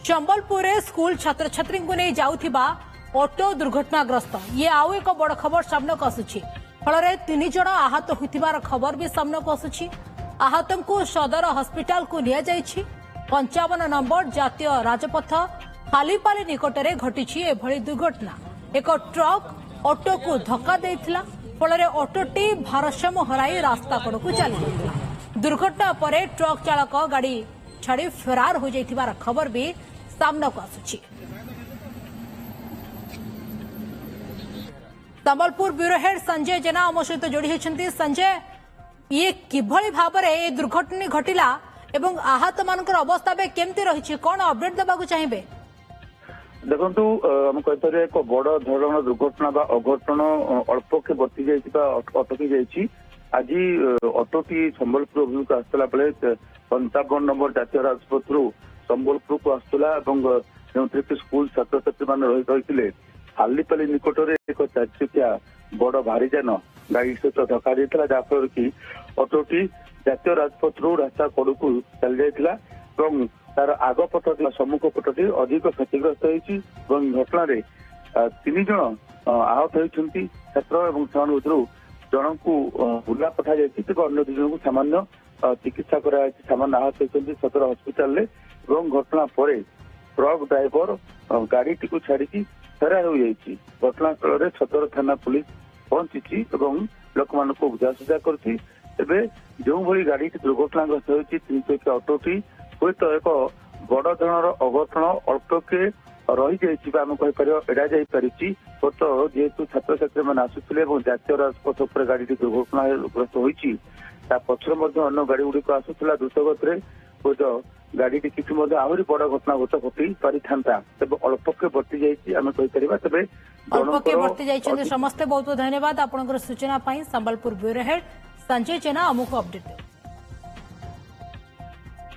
चंबलपुर school छात्र छात्री को नहीं जाउथिबा ऑटो दुर्घटनाग्रस्त ये आउ एक बड़ खबर सामने को आसुछि फल तीन जन आहत होइथिबार खबर भी सामने को आसुछि आहत को सदर हॉस्पिटल को लिया जाइछि 55 नंबर जातीय राजपथ हालीपाली निकटरे घटिछि एभली दुर्घटना एक ट्रक ऑटो को धक्का देइथिला फल ऑटोटी भारसाम्य हराई रास्ता कड़ को चली जाइथिला दुर्घटना पर ट्रक चालक गाड़ी छाड़ी फरार हो जाइथिबार खबर भी सामना को आसुछि। संबलपुर ब्यूरो हेड संजय जेना आम सहित जोड़ी होती। संजय ये किभली भाव में दुर्घटना घटिला एवं आहत मानकर अवस्था केमती रही कौन अपडेट देवाक चाहिए? देखु आम कही एक बड़ धरण दुर्घटना बा अघटन अल्प के बर्ती अटकी जाइए। आज अटोटी संबलपुर अभिमुख आसला बेले 55 नंबर जातीय राजपथ संबलपुर को आसला जो स्कूल छात्र छात्री मैंने रही हालीपाली निकटरे एक चारिचकिया बड़ भारी जान गाड़ी सहित धक्का देता जहाँफल कि अटोटी जातीय राजपथ रास्ता कड़ को चली जाता तार आग पट सम्मुख पटटी अधिक क्षतिग्रस्त होती घटना तीन जन आहत होती छात्र और जन को बुला पठा जाती अन्य दु जन को सामान्य चिकित्सा कर सामान्य आहत होती सदर हस्पिटाल घटना पर ट्रक ड्राइवर गाड़ी को छाड़ी फेरार हो जाती घटनास्थल में सदर थाना पुलिस पहुंची लोक मान बुझासुझा कर जो भली गाड़ी दुर्घटनाग्रस्त होती 3 चकिया ऑटोटी हूँ एक बड़ धरण अघटन अल्पके रही जाइए आम कहीपर एड़ा जापारी तो जेहेतु छात्र छात्री मैंने आसुले जातीय राजपथ उपर गाड़ी दुर्घटनाग्रस्त होती पछर अन्य गाड़ी गुड़िक आसूला द्रुत गति गाड़ी किसी आहरी बड़ घटना घटी पारि था तेज अल्पके बर्ती जामें कहीपर तेज अल्पके बर्ती जाइए। समस्ते बहुत बहुत धन्यवाद आपंकर सूचना संबलपुर ब्यूरो हेड संजय जेना आमको अपडेट।